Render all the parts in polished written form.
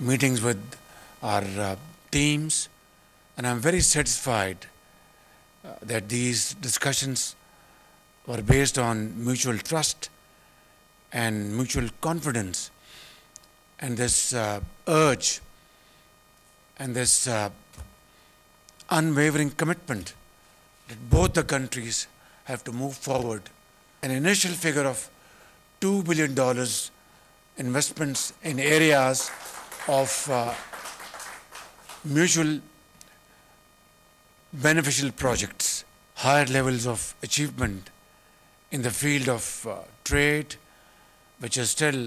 Meetings with our teams, and I'm very satisfied that these discussions were based on mutual trust and mutual confidence, and this urge and this unwavering commitment that both the countries have to move forward. An initial figure of $2 billion investments in areas of mutual beneficial projects, higher levels of achievement in the field of trade, which is still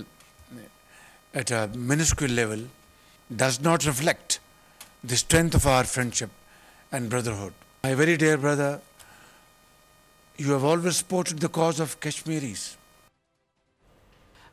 at a minuscule level, does not reflect the strength of our friendship and brotherhood. My very dear brother, you have always supported the cause of Kashmiris.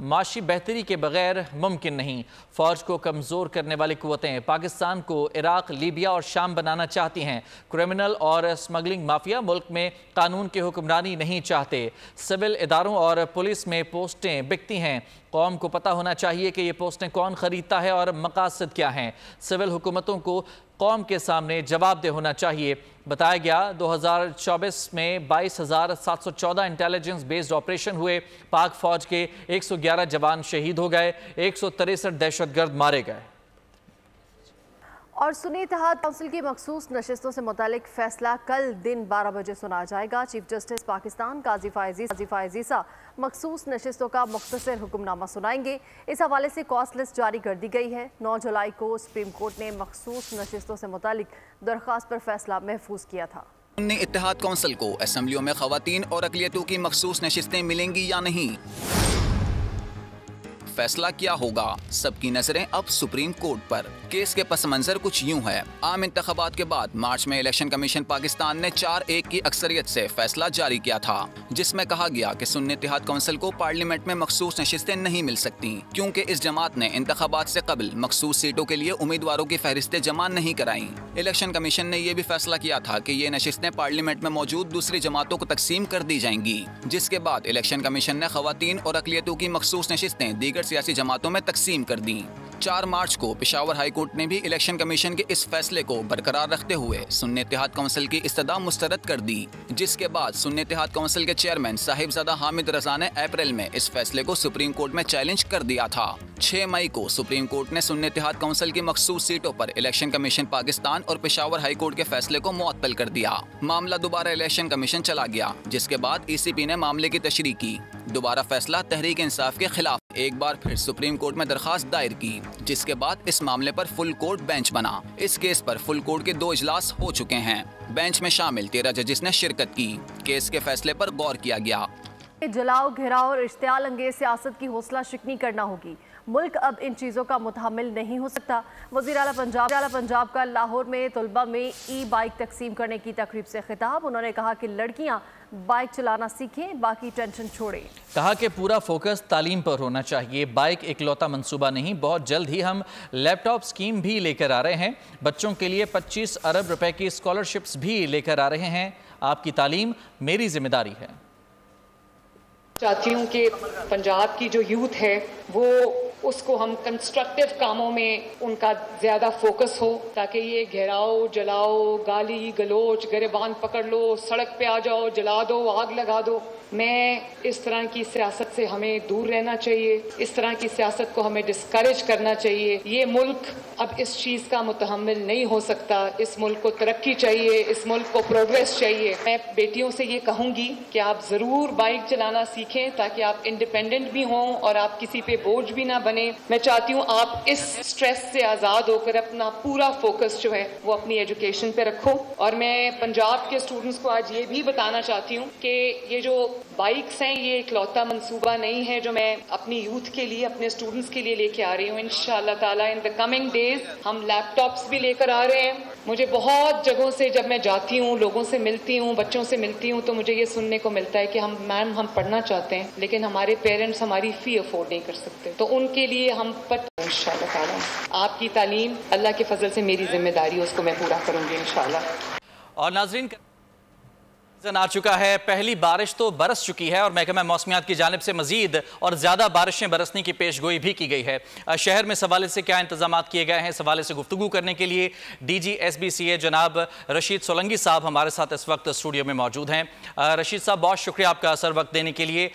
معاشی بہتری کے بغیر ممکن نہیں۔ فوج کو کمزور کرنے والی قوتیں پاکستان کو عراق، لیبیا اور شام بنانا چاہتی ہیں۔ کرمنل اور اسمگلنگ مافیا ملک میں قانون کی حکمرانی نہیں چاہتے۔ سول اداروں اور پولیس میں پوسٹیں بکتی ہیں۔ قوم کو پتہ ہونا چاہیے کہ یہ پوسٹیں کون خریدتا ہے اور مقاصد کیا ہیں۔ سول حکومتوں کو قوم کے سامنے جواب دہ ہونا چاہیے۔ بتایا گیا 2024 میں 22,714 انٹیلیجنس بیسڈ آپریشن ہوئے۔ پاک فوج کے 111 جوان شہید ہو گئے، 163 دہشت گرد مارے گئے۔ اور سنی اتحاد کونسل کی مخصوص نشستوں سے متعلق فیصلہ کل دن 12 بجے سنا جائے گا۔ چیف جسٹس پاکستان قاضی فائز عیسیٰ مخصوص نشستوں کا مختصر حکم نامہ سنائیں گے۔ اس حوالے سے کاسٹ لسٹ جاری کر دی گئی ہے۔ 9 جولائی کو سپریم کورٹ نے مخصوص نشستوں سے متعلق درخواست پر فیصلہ محفوظ کیا تھا۔ سنی اتحاد کونسل کو اسمبلیوں میں خواتین اور اقلیتوں کی مخصوص نشستیں ملیں گی یا نہیں؟ فیصلہ کیا ہوگا؟ سب کی نظریں اب سپریم کورٹ پر۔ کیس کے پس منظر کچھ یوں ہے۔ عام انتخابات کے بعد مارچ میں الیکشن کمیشن پاکستان نے 4-1 کی اکثریت سے فیصلہ جاری کیا تھا، جس میں کہا گیا کہ سنی اتحاد کونسل کو پارلیمنٹ میں مخصوص نشستیں نہیں مل سکتی، کیونکہ اس جماعت نے انتخابات سے قبل مخصوص سیٹوں کے لیے امیدواروں کی فہرستیں جمع نہیں کرائیں۔ الیکشن کمیشن نے یہ بھی فیصلہ کیا تھا کہ یہ نشستیں پارلیمنٹ میں موجود دوسری جماعتوں کو تقسیم کر دی جائیں گی، جس کے بعد الیکشن کمیشن نے خواتین اور اقلیتوں کی مخصوص نشستیں دیگر سیاسی جماعتوں میں تقسیم کر دیں۔ 4 مارچ کو پشاور ہائی کورٹ نے بھی الیکشن کمیشن کے اس فیصلے کو برقرار رکھتے ہوئے سنی اتحاد کونسل کی استدعا مسترد کر دی، جس کے بعد سنی اتحاد کونسل کے چیئرمین صاحبزادہ حامد رضا نے اپریل میں اس فیصلے کو سپریم کورٹ میں چیلنج کر دیا تھا۔ 6 مئی کو سپریم کورٹ نے سنی اتحاد کونسل کی مخصوص سیٹوں پر الیکشن کمیشن پاکستان اور پشاور ہائی کورٹ کے فیصلے کو معطل کر دیا۔ معاملہ دوبارہ الیکشن کمیشن چلا گیا، جس کے بعد ای سی پی نے معاملے کی تشریح کی۔ دوبارہ فیصلہ تحریک انصاف کے خلاف ایک بار پھر سپریم کورٹ میں درخواست دائر کی، جس کے بعد اس معاملے پر فل کورٹ بینچ بنا۔ اس کیس پر فل کورٹ کے 2 اجلاس ہو چکے ہیں۔ بینچ میں شامل 13 ججز نے شرکت کی۔ کیس کے فیصلے پر غور کیا گیا۔ جلاؤ، گھیراؤ اور اشتعال انگیز سیاست کی حوصلہ شکنی کرنا ہوگی۔ ملک اب ان چیزوں کا متحمل نہیں ہو سکتا۔ وزیر اعلیٰ پنجاب کا لاہور میں طلبہ میں ای بائک تقسیم کرنے کی تقریب سے خطاب۔ انہوں نے کہا کہ لڑکیاں بائک چلانا سیکھیں، باقی ٹینشن چھوڑیں۔ کہا کہ پورا فوکس تعلیم پر ہونا چاہیے۔ بائک اکلوتا منصوبہ نہیں، بہت جلد ہی ہم لیپ ٹاپ سکیم بھی لے کر آ رہے ہیں۔ بچوں کے لیے 25 ارب روپے کی اسکالرشپس بھی لے کر آ رہے ہیں۔ آپ کی تعلیم میری ذمہ داری ہے۔ چاہتی ہوں کہ پنجاب کی جو یوتھ ہے وہ اس کو ہم کنسٹرکٹیو کاموں میں ان کا زیادہ فوکس ہو، تاکہ یہ گھیراؤ، جلاؤ، گالی گلوچ، گریبان پکڑ لو، سڑک پہ آ جاؤ، جلا دو، آگ لگا دو، میں اس طرح کی سیاست سے ہمیں دور رہنا چاہیے۔ اس طرح کی سیاست کو ہمیں ڈسکریج کرنا چاہیے۔ یہ ملک اب اس چیز کا متحمل نہیں ہو سکتا۔ اس ملک کو ترقی چاہیے، اس ملک کو پروگریس چاہیے۔ میں بیٹیوں سے یہ کہوں گی کہ آپ ضرور بائک چلانا سیکھیں، تاکہ آپ انڈیپینڈنٹ بھی ہوں اور آپ کسی پہ بوجھ بھی نہ بنے۔ میں چاہتی ہوں آپ اس سٹریس سے آزاد ہو کر اپنا پورا فوکس جو ہے وہ اپنی ایجوکیشن پہ رکھو۔ اور میں پنجاب کے اسٹوڈنٹس کو آج یہ بھی بتانا چاہتی ہوں کہ یہ جو بائکس ہیں یہ اکلوتا منصوبہ نہیں ہے جو میں اپنی یوتھ کے لیے، اپنے اسٹوڈنٹس کے لیے لے کے آ رہی ہوں۔ انشاءاللہ تعالیٰ ان دا کمنگ ڈیز ہم لیپ ٹاپس بھی لے کر آ رہے ہیں۔ مجھے بہت جگہوں سے جب میں جاتی ہوں، لوگوں سے ملتی ہوں، بچوں سے ملتی ہوں، تو مجھے یہ سننے کو ملتا ہے کہ ہم پڑھنا چاہتے ہیں لیکن ہمارے پیرنٹس ہماری فی افورڈ نہیں کر سکتے، تو ان کے لیے ہم انشاءاللہ تعالیٰ آپ کی تعلیم اللہ کے فضل سے میری ذمہ داری ہے، اس کو میں پورا کروں گی انشاءاللہ۔ اور ناظرین آ چکا ہے، پہلی بارش تو برس چکی ہے اور محکمہ موسمیات کی جانب سے مزید اور زیادہ بارشیں برسنے کی پیش گوئی بھی کی گئی ہے۔ شہر میں اس حوالے سے کیا انتظامات کیے گئے ہیں، اس حوالے سے گفتگو کرنے کے لیے D G S B C A جناب رشید سولنگی صاحب ہمارے ساتھ اس وقت اسٹوڈیو میں موجود ہیں۔ رشید صاحب بہت شکریہ آپ کا اثر وقت دینے کے لیے۔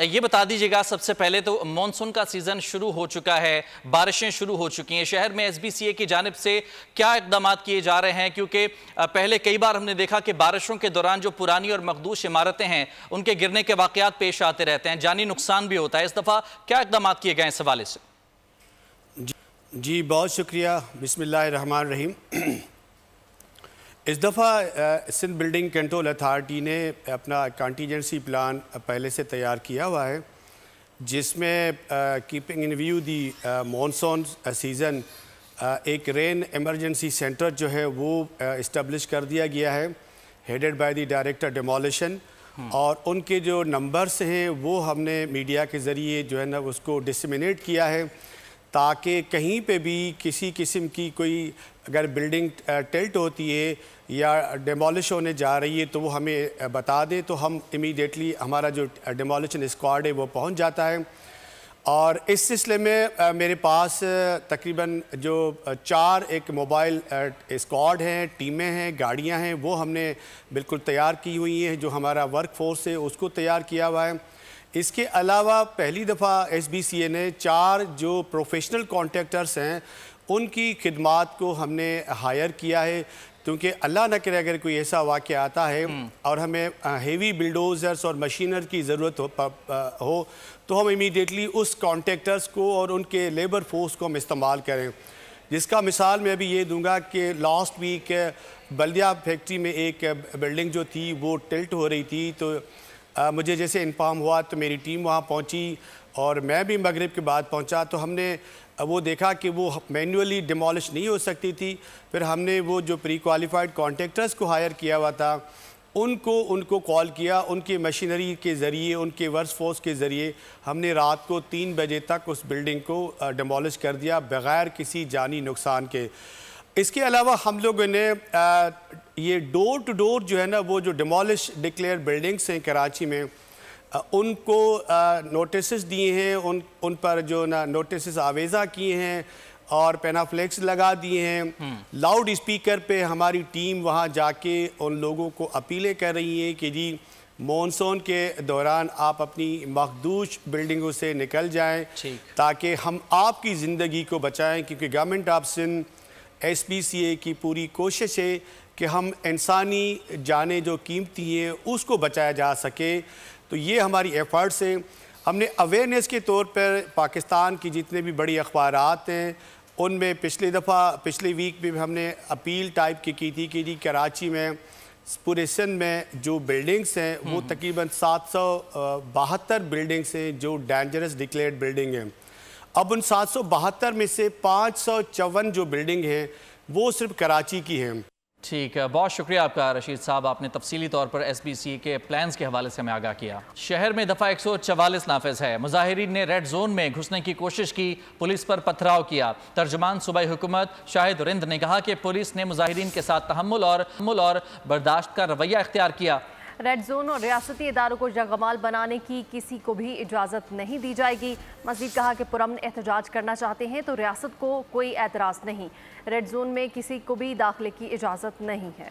یہ بتا دیجیے گا سب سے پہلے تو مانسون کا سیزن شروع ہو چکا ہے، بارشیں شروع ہو چکی ہیں، شہر میں ایس بی سی اے کی جانب سے کیا اقدامات کیے جا رہے ہیں؟ کیونکہ پہلے کئی بار ہم نے دیکھا کہ بارشوں کے دوران جو پرانی اور مخدوش عمارتیں ہیں ان کے گرنے کے واقعات پیش آتے رہتے ہیں، جانی نقصان بھی ہوتا ہے۔ اس دفعہ کیا اقدامات کیے گئے اس حوالے سے؟ جی بہت شکریہ، بسم اللہ الرحمن الرحیم۔ اس دفعہ سندھ بلڈنگ کنٹرول اتھارٹی نے اپنا کانٹیجنسی پلان پہلے سے تیار کیا ہوا ہے، جس میں keeping in view the monsoon season ایک رین ایمرجنسی سینٹر جو ہے وہ اسٹیبلش کر دیا گیا ہے، headed by the director demolition, اور ان کے جو نمبرز ہیں وہ ہم نے میڈیا کے ذریعے جو ہے نا اس کو ڈسیمینیٹ کیا ہے تاکہ کہیں پہ بھی کسی قسم کی کوئی اگر بلڈنگ ٹلٹ ہوتی ہے یا ڈیمولش ہونے جا رہی ہے تو وہ ہمیں بتا دیں تو ہم امیڈیٹلی ہمارا جو ڈیمولیشن اسکواڈ ہے وہ پہنچ جاتا ہے. اور اس سلسلے میں میرے پاس تقریباً جو 4 ایک موبائل اسکواڈ ہیں، ٹیمیں ہیں، گاڑیاں ہیں، وہ ہم نے بالکل تیار کی ہوئی ہیں. جو ہمارا ورک فورس ہے اس کو تیار کیا ہوا ہے. اس کے علاوہ پہلی دفعہ ایس بی سی اے نے 4 جو پروفیشنل کانٹریکٹرز ہیں ان کی خدمات کو ہم نے ہائر کیا ہے، کیونکہ اللہ نہ کرے اگر کوئی ایسا واقعہ آتا ہے اور ہمیں ہیوی بلڈوزرز اور مشینر کی ضرورت ہو تو ہم امیڈیٹلی اس کانٹریکٹرز کو اور ان کے لیبر فورس کو ہم استعمال کریں. جس کا مثال میں ابھی یہ دوں گا کہ لاسٹ ویک بلدیہ فیکٹری میں ایک بلڈنگ جو تھی وہ ٹلٹ ہو رہی تھی، تو مجھے جیسے انفارم ہوا تو میری ٹیم وہاں پہنچی اور میں بھی مغرب کے بعد پہنچا تو ہم نے وہ دیکھا کہ وہ مینولی ڈیمولش نہیں ہو سکتی تھی. پھر ہم نے وہ جو پری کوالیفائڈ کانٹریکٹرز کو ہائر کیا ہوا تھا ان کو کال کیا، ان کی مشینری کے ذریعے، ان کے ورک فورس کے ذریعے ہم نے رات کو 3 بجے تک اس بلڈنگ کو ڈیمولش کر دیا بغیر کسی جانی نقصان کے. اس کے علاوہ ہم لوگوں نے یہ ڈور ٹو ڈور جو ہے نا وہ جو ڈیمولش ڈکلیئر بلڈنگس ہیں کراچی میں ان کو نوٹسز دیے ہیں، ان پر جو نا نوٹسز آویزہ کیے ہیں اور پینافلیکس لگا دیے ہیں. لاؤڈ اسپیکر پہ ہماری ٹیم وہاں جا کے ان لوگوں کو اپیلیں کر رہی ہیں کہ جی مونسون کے دوران آپ اپنی مخدوش بلڈنگوں سے نکل جائیں تاکہ ہم آپ کی زندگی کو بچائیں، کیونکہ government of Sindh S P C A کی پوری کوشش ہے کہ ہم انسانی جانیں جو قیمتی ہیں اس کو بچایا جا سکے. تو یہ ہماری ایفرٹس ہیں. ہم نے اویئرنیس کے طور پر پاکستان کی جتنے بھی بڑی اخبارات ہیں ان میں پچھلی ویک بھی ہم نے اپیل ٹائپ کی تھی کہ جی کراچی میں پورے سندھ میں جو بلڈنگز ہیں وہ تقریباً 772 بلڈنگز ہیں جو ڈینجرس ڈکلیئرڈ بلڈنگ ہیں. اب ان 772 میں سے 554 جو بلڈنگ ہیں وہ صرف کراچی کی ہیں. ٹھیک ہے، بہت شکریہ آپ کا رشید صاحب، آپ نے تفصیلی طور پر ایس بی سی کے پلانز کے حوالے سے ہمیں آگاہ کیا. شہر میں دفعہ 144 نافذ ہے. مظاہرین نے ریڈ زون میں گھسنے کی کوشش کی، پولیس پر پتھراؤ کیا. ترجمان صوبائی حکومت شاہد رند نے کہا کہ پولیس نے مظاہرین کے ساتھ تحمل اور برداشت کا رویہ اختیار کیا. ریڈ زون اور ریاستی اداروں کو جگمال بنانے کی کسی کو بھی اجازت نہیں دی جائے گی. مزید کہا کہ پرامن احتجاج کرنا چاہتے ہیں تو ریاست کو کوئی اعتراض نہیں. ریڈ زون میں کسی کو بھی داخلے کی اجازت نہیں ہے.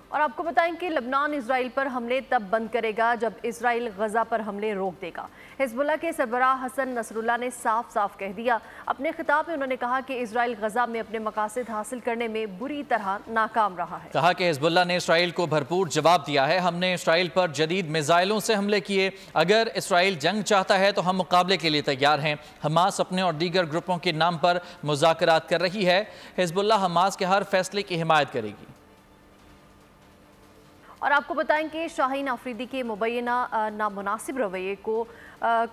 اور آپ کو بتائیں کہ لبنان اسرائیل پر حملے تب بند کرے گا جب اسرائیل غزہ پر حملے روک دے گا. حزب اللہ کے سربراہ حسن نصر اللہ نے صاف صاف کہہ دیا. اپنے خطاب میں انہوں نے کہا کہ اسرائیل غزہ میں اپنے مقاصد حاصل کرنے میں بری طرح ناکام رہا ہے. کہا کہ حزب اللہ نے اسرائیل کو بھرپور جواب دیا ہے. ہم نے اسرائیل پر جدید میزائلوں سے حملے کیے. اگر اسرائیل جنگ چاہتا ہے تو ہم مقابلے کے لیے تیار ہیں. حماس اپنے اور دیگر گروپوں کے نام پر مذاکرات کر رہی ہے. حزب اللہ حماس کے ہر فیصلے کی حمایت کرے گی. اور آپ کو بتائیں کہ شاہین آفریدی کے مبینہ نامناسب رویے کو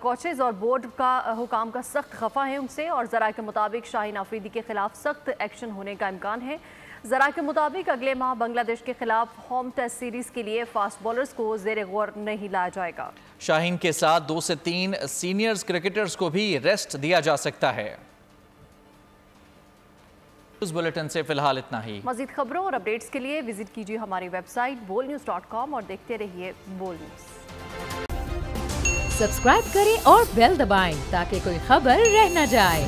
کوچز اور بورڈ کا حکام کا سخت خفا ہے ان سے، اور ذرائع کے مطابق شاہین آفریدی کے خلاف سخت ایکشن ہونے کا امکان ہے. ذرائع کے مطابق اگلے ماہ بنگلہ دیش کے خلاف ہوم ٹیسٹ سیریز کے لیے فاسٹ بولرز کو زیر غور نہیں لایا جائے گا. شاہین کے ساتھ 2 سے 3 سینئرز کرکٹرز کو بھی ریسٹ دیا جا سکتا ہے. اس بلیٹن سے فی الحال اتنا ہی. مزید خبروں اور اپڈیٹس کے لیے وزٹ کیجیے ہماری ویب سائٹ bolnews.com اور دیکھتے رہیے بول نیوز. سبسکرائب کریں اور بیل دبائیں تاکہ کوئی خبر رہ نہ جائے.